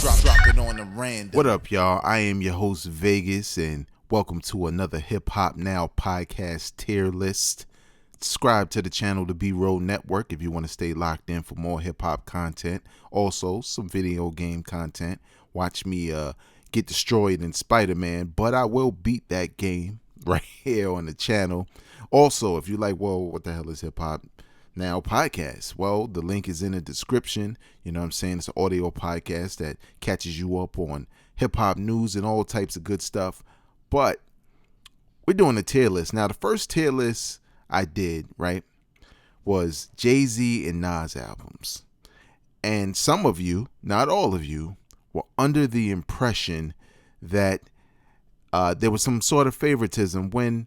Drop it on the random. What up, y'all? I am your host, Vegas, and welcome to another Hip Hop Now podcast tier list. Subscribe to the channel, the B-Roll Network, if you want to stay locked in for more hip hop content. Also, some video game content. Watch me get destroyed in Spider-Man, but I will beat that game right here on the channel. Also, if you like, well, what the hell is Hip Hop Now podcast? Well, the link is in the description. You know what I'm saying? It's an audio podcast that catches you up on hip hop news and all types of good stuff. But we're doing a tier list. Now, the first tier list I did, right, was Jay-Z and Nas albums. And some of you, not all of you, were under the impression that there was some sort of favoritism when,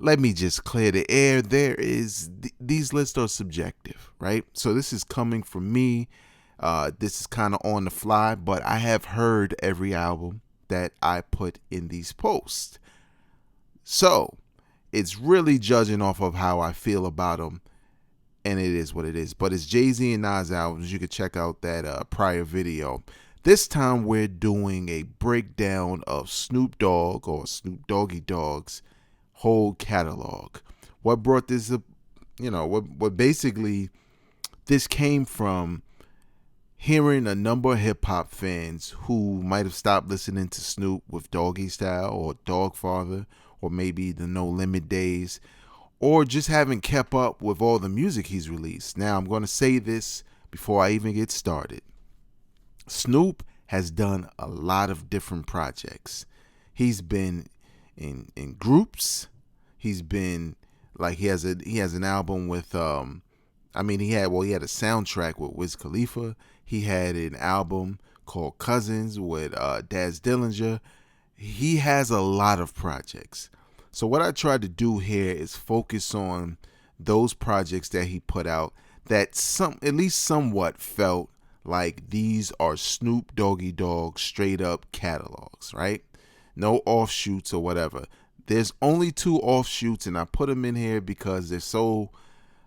let me just clear the air, these lists are subjective, right? So this is coming from me. This is kind of on the fly, but I have heard every album that I put in these posts. So it's really judging off of how I feel about them, and it is what it is. But it's Jay-Z and Nas albums. You can check out that prior video. This time we're doing a breakdown of Snoop Dogg or Snoop Doggy Dogg's whole catalog. What brought this up, what basically this came from hearing a number of hip-hop fans who might have stopped listening to Snoop with Doggy Style or Dogfather, or maybe the No Limit days, or just haven't kept up with all the music he's released. Now, I'm going to say this before I even get started. Snoop has done a lot of different projects. He's been in groups. He's been like he has an album with he had a soundtrack with Wiz Khalifa. He had an album called Cousins with Daz Dillinger. He has a lot of projects. So what I tried to do here is focus on those projects that he put out that at least somewhat felt like these are Snoop Doggy Dogg straight up catalogs, right? No offshoots or whatever. There's only 2 offshoots, and I put them in here because they're so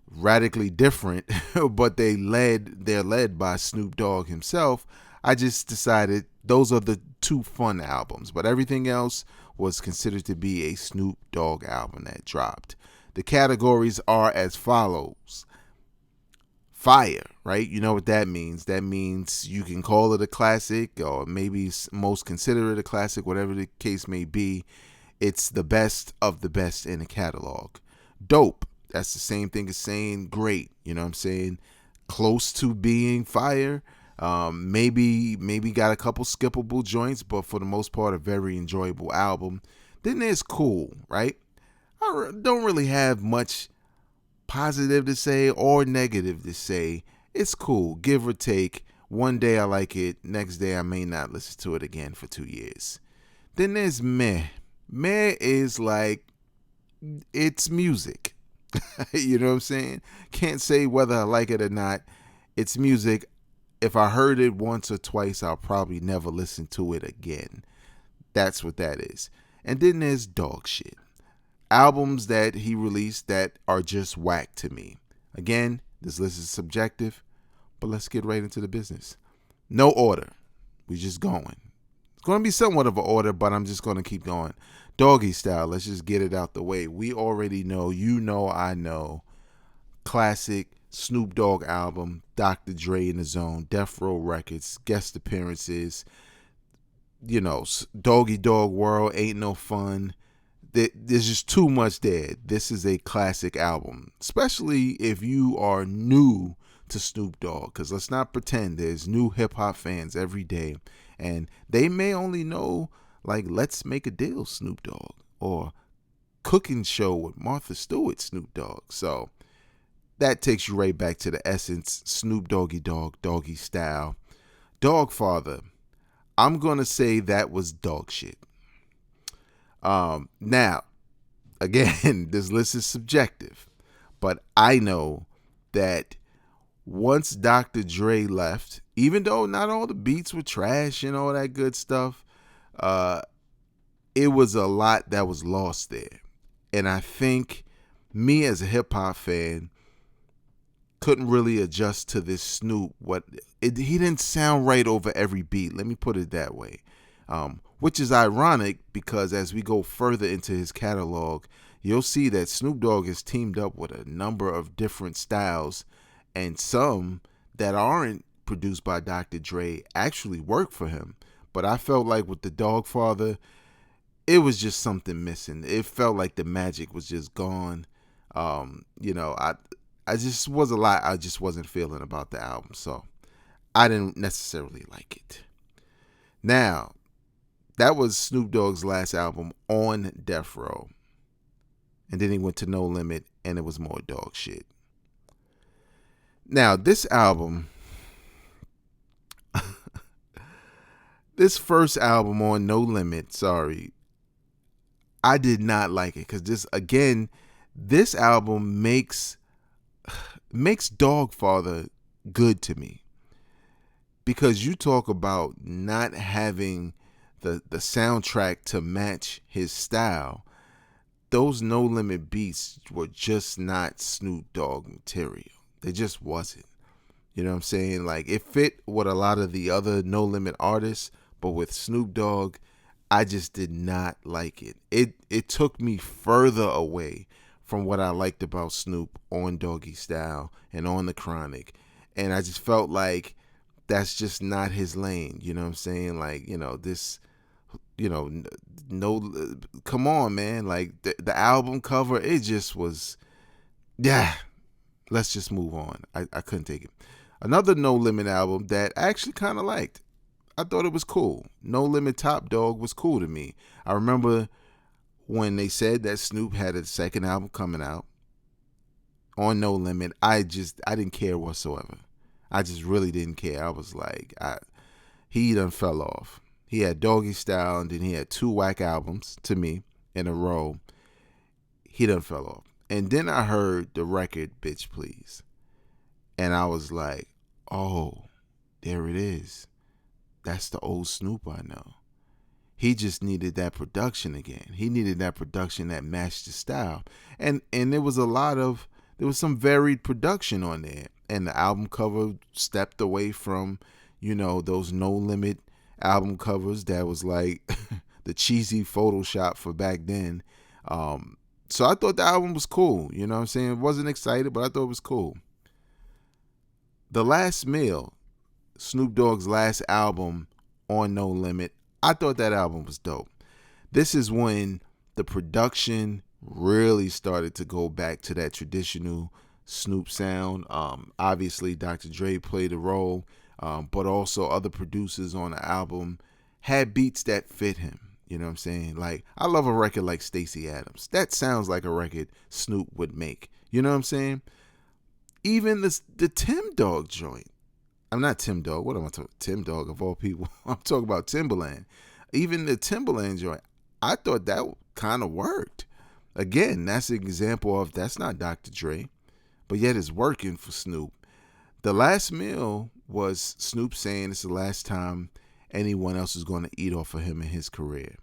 radically different, but they're led by Snoop Dogg himself. I just decided those are the 2 fun albums, but everything else was considered to be a Snoop Dogg album that dropped. The categories are as follows. Fire, right? You know what that means. That means you can call it a classic, or maybe most consider it a classic, whatever the case may be. It's the best of the best in the catalog. Dope, that's the same thing as saying great. You know what I'm saying? Close to being fire. Maybe got a couple skippable joints, but for the most part, a very enjoyable album. Then there's cool, right? I don't really have much positive to say or negative to say. It's cool, give or take. One day I like it, next day I may not listen to it again for 2 years. Then there's meh. Meh is like, it's music. You know what I'm saying? Can't say whether I like it or not. It's music. If I heard it once or twice, I'll probably never listen to it again. That's what that is. And then there's dog shit. Albums that he released that are just whack to me. Again, this list is subjective, but let's get right into the business. No order. We just going. It's going to be somewhat of an order, but I'm just going to keep going. Doggy Style, let's just get it out the way. We already know, I know. Classic Snoop Dogg album, Dr. Dre in the Zone, Death Row Records, guest appearances, Doggy Dogg World, Ain't No Fun. There's just too much there. This is a classic album, especially if you are new to Snoop Dogg, because let's not pretend there's new hip-hop fans every day, and they may only know, like, Let's Make a Deal Snoop Dogg, or Cooking Show with Martha Stewart Snoop Dogg. So that takes you right back to the essence. Snoop Doggy Dogg, Doggy Style. Dogfather, I'm going to say that was dog shit. Now, again, this list is subjective, but I know that once Dr. Dre left, even though not all the beats were trash and all that good stuff, it was a lot that was lost there. And I think me as a hip hop fan couldn't really adjust to this Snoop, what he didn't sound right over every beat. Let me put it that way. Which is ironic because as we go further into his catalog, you'll see that Snoop Dogg has teamed up with a number of different styles, and some that aren't produced by Dr. Dre actually work for him. But I felt like with the Dogfather, it was just something missing. It felt like the magic was just gone. I just was a lot I just wasn't feeling about the album, so I didn't necessarily like it. Now, that was Snoop Dogg's last album on Death Row. And then he went to No Limit, and it was more dog shit. Now, this album, this first album on No Limit, I did not like it because this album makes Dogfather good to me, because you talk about not having the soundtrack to match his style. Those No Limit beats were just not Snoop Dogg material. They just wasn't. You know what I'm saying? Like, it fit with a lot of the other No Limit artists, but with Snoop Dogg, I just did not like it. It took me further away from what I liked about Snoop on Doggy Style and on The Chronic. And I just felt like that's just not his lane. You know what I'm saying? Like, no, come on, man. Like, the album cover, it just was, yeah, let's just move on. I couldn't take it. Another No Limit album that I actually kind of liked. I thought it was cool. No Limit Top Dog was cool to me. I remember when they said that Snoop had a second album coming out on No Limit. I didn't care whatsoever. I just really didn't care. I was like, he done fell off. He had Doggy Style, and then he had 2 whack albums to me in a row. He done fell off. And then I heard the record Bitch Please. And I was like, oh, there it is. That's the old Snoop I know. He just needed that production again. He needed that production that matched his style. And there was some varied production on there. And the album cover stepped away from, those No Limit album covers that was like the cheesy Photoshop for back then. So I thought the album was cool. You know what I'm saying? Wasn't excited, but I thought it was cool. The Last Meal, Snoop Dogg's last album on No Limit, I thought that album was dope. This is when the production really started to go back to that traditional Snoop sound. Obviously, Dr. Dre played a role, but also other producers on the album had beats that fit him. You know what I'm saying? Like, I love a record like Stacey Adams. That sounds like a record Snoop would make. You know what I'm saying? Even the Tim Dog joint. I'm not Tim Dog. What am I talking? Tim Dog of all people. I'm talking about Timbaland. Even the Timbaland joint, I thought that kind of worked. Again, that's an example of that's not Dr. Dre, but yet it's working for Snoop. The Last Meal was Snoop saying it's the last time anyone else is going to eat off of him in his career.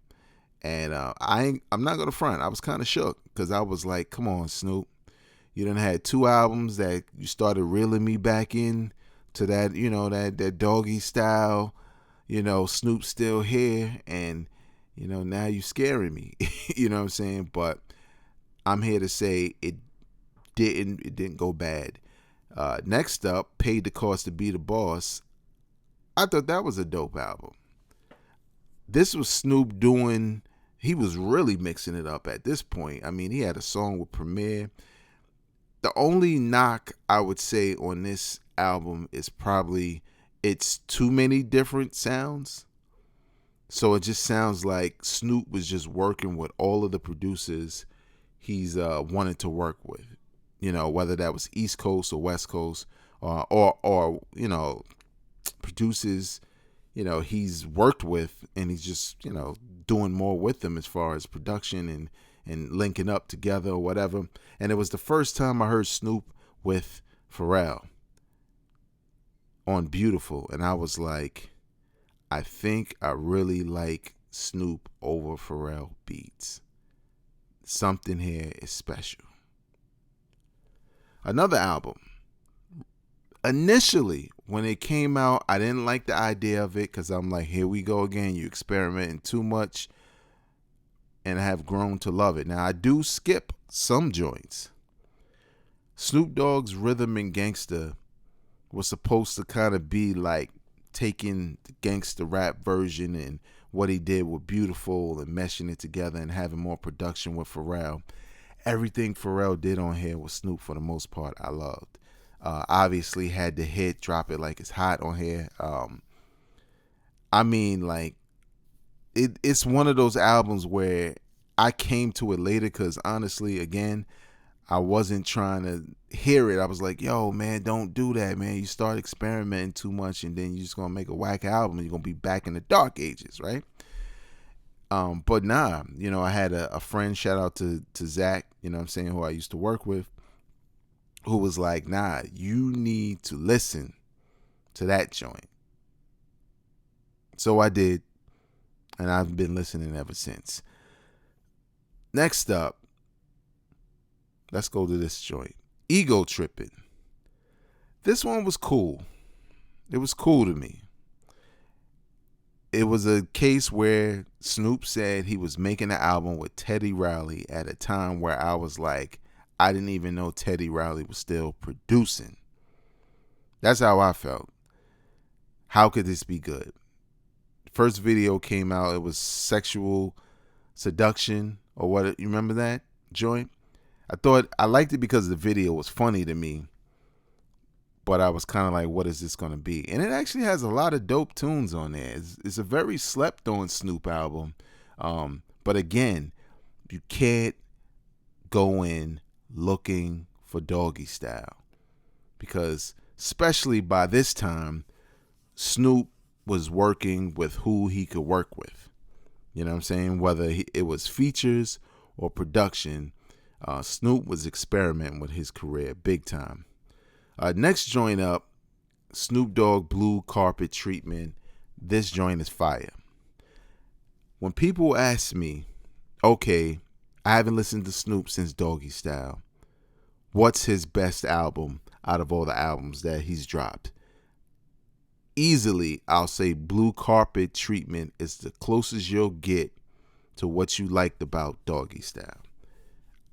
And I'm not gonna front. I was kind of shook because I was like, "Come on, Snoop! You done had 2 albums that you started reeling me back in to that, that Doggy Style, Snoop still here, and now you scaring me." You know what I'm saying? But I'm here to say it didn't go bad. Next up, Paid the Cost to Be the Boss. I thought that was a dope album. This was Snoop he was really mixing it up at this point. I mean, he had a song with Premier. The only knock I would say on this album is probably it's too many different sounds. So it just sounds like Snoop was just working with all of the producers he's wanted to work with. Whether that was East Coast or West Coast, or producers he's worked with, and he's just doing more with them as far as production and linking up together or whatever. And it was the first time I heard Snoop with Pharrell on Beautiful, and I was like, I think I really like Snoop over Pharrell beats. Something here is special. Another album, Initially, when it came out, I didn't like the idea of it because I'm like, here we go again. You experimenting too much, and I have grown to love it. Now, I do skip some joints. Snoop Dogg's Rhythm and Gangsta was supposed to kind of be like taking the gangster rap version and what he did with Beautiful and meshing it together and having more production with Pharrell. Everything Pharrell did on here with Snoop, for the most part, I loved. Obviously had the hit Drop It Like It's Hot on here. I mean, like, it's one of those albums where I came to it later because honestly, again, I wasn't trying to hear it. I was like, yo, man, don't do that, man. You start experimenting too much and then you're just going to make a whack album. You're going to be back in the dark ages, right? But nah, I had a friend, shout out to Zach, I'm saying, who I used to work with, who was like, nah, you need to listen to that joint. So I did, and I've been listening ever since. Next up, let's go to this joint. Ego Trippin'. This one was cool. It was cool to me. It was a case where Snoop said he was making an album with Teddy Riley at a time where I was like, I didn't even know Teddy Riley was still producing. That's how I felt. How could this be good? First video came out, it was Sexual Seduction, or what, you remember that joint? I liked it because the video was funny to me, but I was kind of like, what is this going to be? And it actually has a lot of dope tunes on there. It's a very slept on Snoop album. But again, you can't go in looking for Doggy Style, because especially by this time, Snoop was working with who he could work with. You know what I'm saying? Whether it was features or production, Snoop was experimenting with his career big time. Next joint up, Snoop Dogg Blue Carpet Treatment. This joint is fire. When people ask me, okay, I haven't listened to Snoop since Doggy Style, what's his best album out of all the albums that he's dropped? Easily, I'll say Blue Carpet Treatment is the closest you'll get to what you liked about Doggy Style.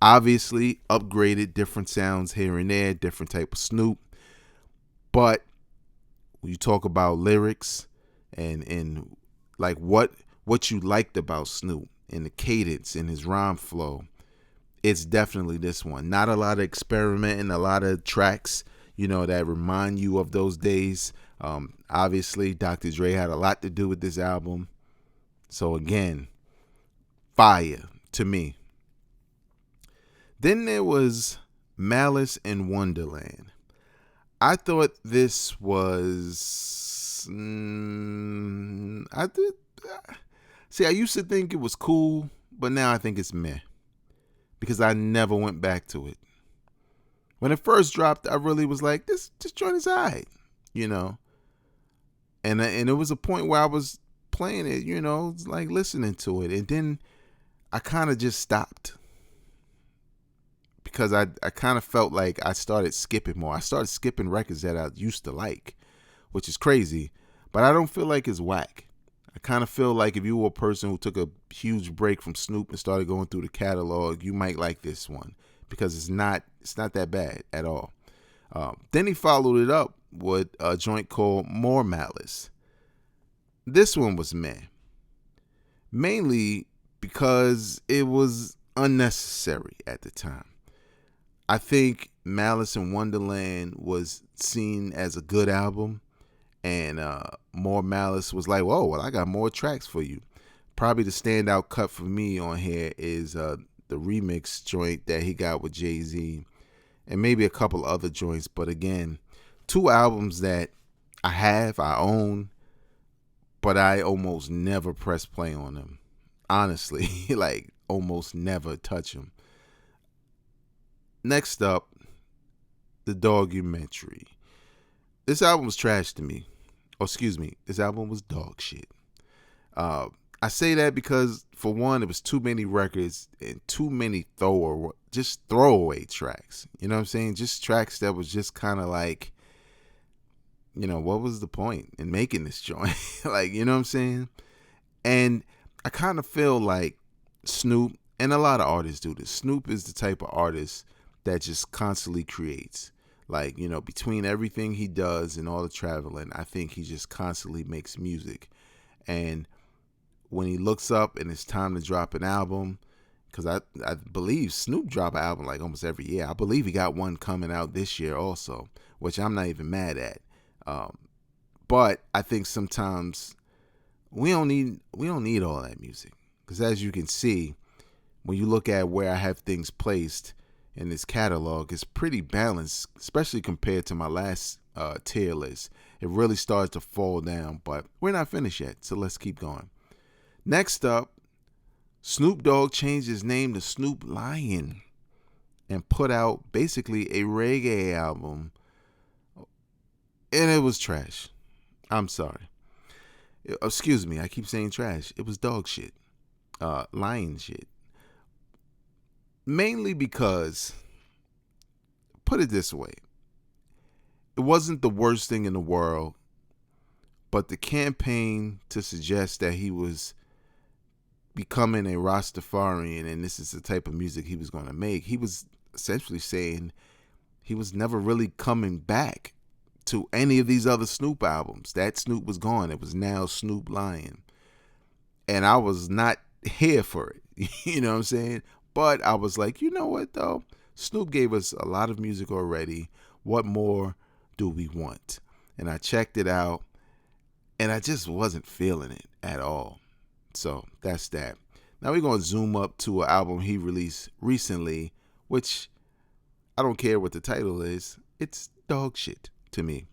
Obviously, upgraded, different sounds here and there, different type of Snoop. But when you talk about lyrics and like what you liked about Snoop and the cadence and his rhyme flow, it's definitely this one. Not a lot of experimenting, a lot of tracks, that remind you of those days. Obviously, Dr. Dre had a lot to do with this album. So again, fire to me. Then there was Malice in Wonderland. I thought this was... I used to think it was cool, but now I think it's meh, because I never went back to it. When it first dropped, I really was like, this joint is alright, And it was a point where I was playing it, like listening to it. And then I kind of just stopped, because I kind of felt like I started skipping more. I started skipping records that I used to like, which is crazy. But I don't feel like it's whack. I kind of feel like if you were a person who took a huge break from Snoop and started going through the catalog, you might like this one, because it's not that bad at all. Then he followed it up with a joint called More Malice. This one was meh, mainly because it was unnecessary at the time. I think Malice in Wonderland was seen as a good album, and More Malice was like, whoa, well, I got more tracks for you. Probably the standout cut for me on here is the remix joint that he got with Jay-Z, and maybe a couple other joints. But again, two albums that I own, but I almost never press play on them. Honestly, like almost never touch them. Next up, The Documentary. This album was trash to me. This album was dog shit. I say that because, for one, it was too many records and too many throwaway tracks. You know what I'm saying? Just tracks that was just kind of like, what was the point in making this joint? Like, you know what I'm saying? And I kind of feel like Snoop, and a lot of artists do this. Snoop is the type of artist that just constantly creates. Like, between everything he does and all the traveling, I think he just constantly makes music. And when he looks up and it's time to drop an album, because I believe Snoop drop an album like almost every year. I believe he got one coming out this year also, which I'm not even mad at. But I think sometimes we don't need all that music, because as you can see, when you look at where I have things placed in this catalog, it's pretty balanced, especially compared to my last tier list. It really starts to fall down, but we're not finished yet, so let's keep going. Next up, Snoop Dogg changed his name to Snoop Lion and put out basically a reggae album, and it was trash. I'm sorry. Excuse me, I keep saying trash. It was dog shit. Lion shit. Mainly because, put it this way, it wasn't the worst thing in the world, but the campaign to suggest that he was becoming a Rastafarian and this is the type of music he was going to make, he was essentially saying he was never really coming back to any of these other Snoop albums. That Snoop was gone. It was now Snoop Lion. And I was not here for it. You know what I'm saying? But I was like, you know what though? Snoop gave us a lot of music already. What more do we want? And I checked it out and I just wasn't feeling it at all. So that's that. Now we're going to zoom up to an album he released recently, which I don't care what the title is. It's dog shit to me.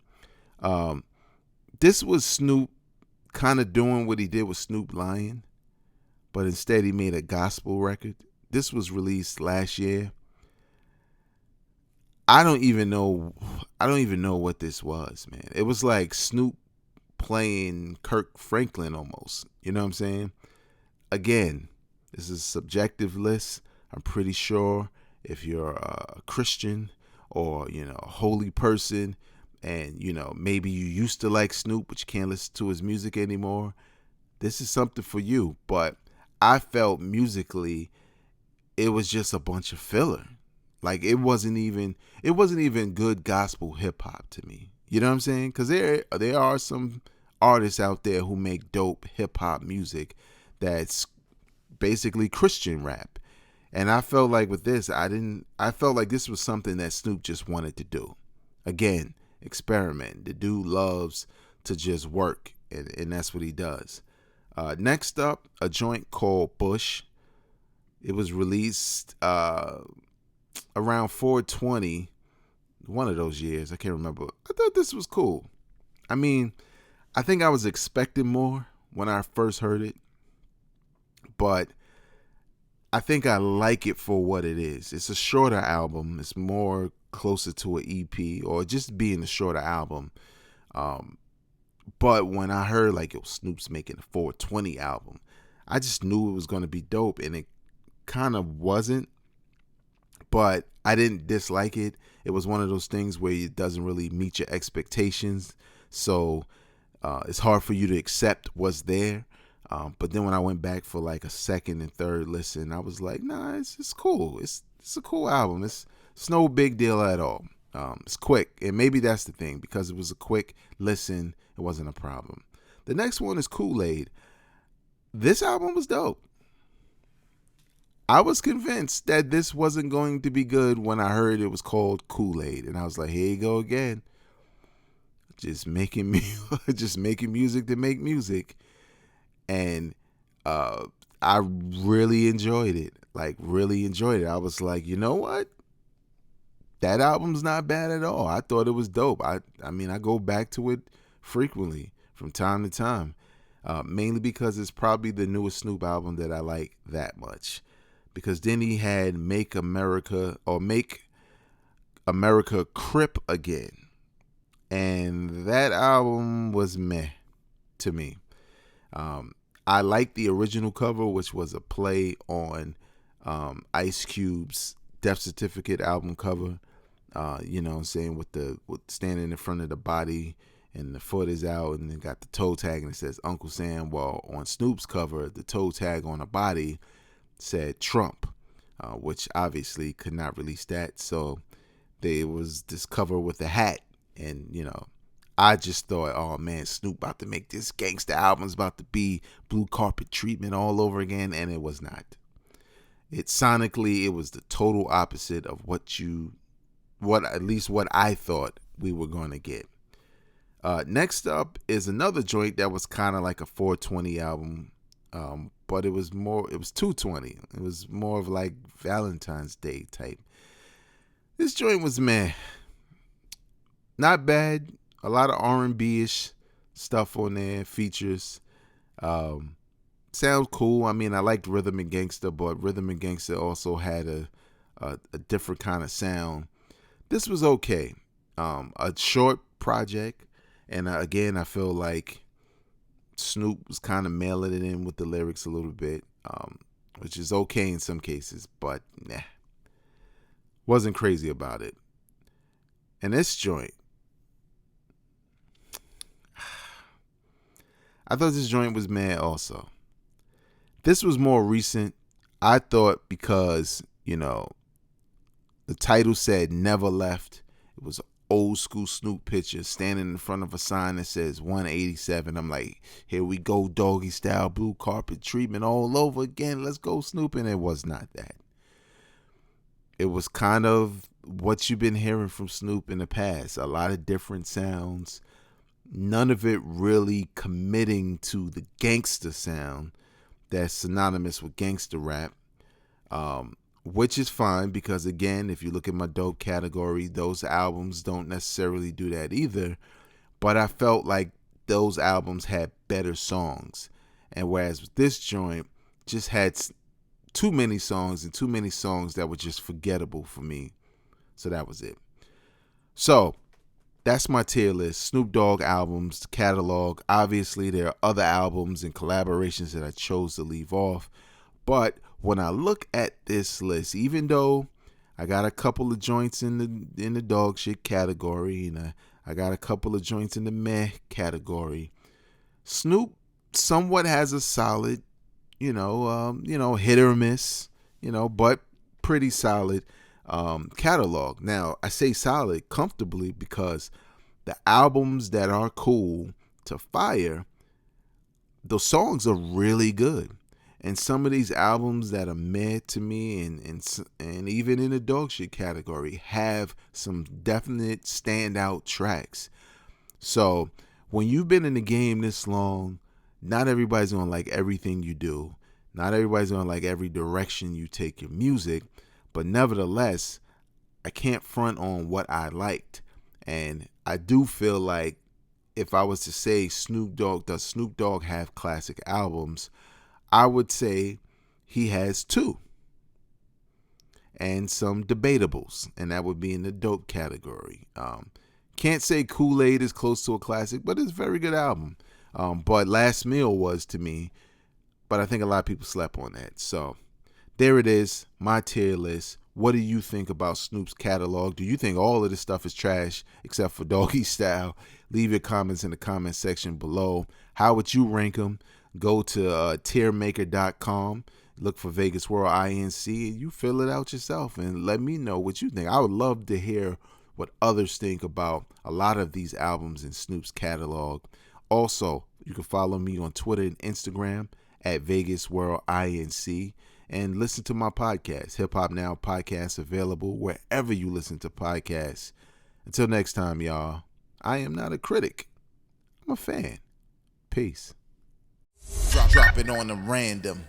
This was Snoop kind of doing what he did with Snoop Lion, but instead he made a gospel record. This was released last year. I don't even know what this was, man. It was like Snoop playing Kirk Franklin almost. You know what I'm saying? Again, this is a subjective list. I'm pretty sure if you're a Christian or, a holy person and, maybe you used to like Snoop, but you can't listen to his music anymore, this is something for you. But I felt musically it was just a bunch of filler. Like it wasn't even good gospel hip hop to me. You know what I'm saying? Because there are some artists out there who make dope hip hop music that's basically Christian rap. And I felt like with this, I felt like this was something that Snoop just wanted to do. Again, experiment. The dude loves to just work, and that's what he does. Next up, a joint called Bush. It was released around 420, one of those years. I can't remember. I thought this was cool. I mean, I think I was expecting more when I first heard it, but I think I like it for what it is. It's a shorter album. It's more closer to an EP or just being a shorter album. But when I heard like Snoop's making a 420 album, I just knew it was going to be dope, and it kind of wasn't. But I didn't dislike it. It was one of those things where it doesn't really meet your expectations. So it's hard for you to accept what's there. But then when I went back for like a second and third listen, I was like, nah, it's cool. It's a cool album. It's no big deal at all. It's quick. And maybe that's the thing. Because it was a quick listen, it wasn't a problem. The next one is Kool-Aid. This album was dope. I was convinced that this wasn't going to be good when I heard it was called Kool-Aid. And I was like, here you go again. Just making music to make music. And I really enjoyed it. Like, really enjoyed it. I was like, you know what? That album's not bad at all. I thought it was dope. I mean, I go back to it frequently from time to time. Mainly because it's probably the newest Snoop album that I like that much. Because then he had Make America Crip Again. And that album was meh to me. I like the original cover, which was a play on Ice Cube's Death Certificate album cover. You know what I'm saying, with standing in front of the body and the foot is out, and it got the toe tag, and it says Uncle Sam. Well, on Snoop's cover, the toe tag on the body said Trump, which obviously could not release that. So there was this cover with a hat, and I just thought, oh man, Snoop about to make this gangsta album's about to be blue carpet treatment all over again, and it was not. It sonically, it was the total opposite of what at least what I thought we were going to get. Next up is another joint that was kind of like a 420 album, but it was 220. It was more of like Valentine's Day type. This joint was not bad. A lot of R&B-ish stuff on there, features. Sounds cool. I mean, I liked Rhythm and Gangsta, but Rhythm and Gangsta also had a different kind of sound. This was okay. A short project, and again, I feel like Snoop was kind of mailing it in with the lyrics a little bit, which is okay in some cases, but wasn't crazy about it. And this joint, I thought this joint was mad also. This was more recent, I thought, because, the title said Never Left. It was an old school Snoop picture standing in front of a sign that says 187. I'm like, here we go, doggy style, blue carpet treatment all over again. Let's go, Snoop. And it was not that. It was kind of what you've been hearing from Snoop in the past. A lot of different sounds. None of it really committing to the gangster sound that's synonymous with gangster rap, which is fine because, again, if you look at my dope category, those albums don't necessarily do that either. But I felt like those albums had better songs. And whereas with this joint, just had too many songs and too many songs that were just forgettable for me. So that was it. So that's my tier list. Snoop Dogg albums, catalog. Obviously, there are other albums and collaborations that I chose to leave off. But when I look at this list, even though I got a couple of joints in the dog shit category, and I got a couple of joints in the meh category, Snoop somewhat has a solid, hit or miss, but pretty solid catalog. Now, I say solid comfortably because the albums that are cool to fire, the songs are really good. And some of these albums that are meh to me and even in the dog shit category have some definite standout tracks. So when you've been in the game this long, not everybody's going to like everything you do. Not everybody's going to like every direction you take your music. But nevertheless, I can't front on what I liked. And I do feel like if I was to say does Snoop Dogg have classic albums, I would say he has two. And some debatables. And that would be in the dope category. Can't say Kool-Aid is close to a classic, but it's a very good album. But Last Meal was to me. But I think a lot of people slept on that. So there it is, my tier list. What do you think about Snoop's catalog? Do you think all of this stuff is trash except for Doggy Style? Leave your comments in the comment section below. How would you rank them? Go to tiermaker.com. Look for Vegas World INC, and you fill it out yourself and let me know what you think. I would love to hear what others think about a lot of these albums in Snoop's catalog. Also, you can follow me on Twitter and Instagram at Vegas World INC. And listen to my podcast, Hip Hop Now Podcast, available wherever you listen to podcasts. Until next time, y'all, I am not a critic. I'm a fan. Peace. Drop it on the random.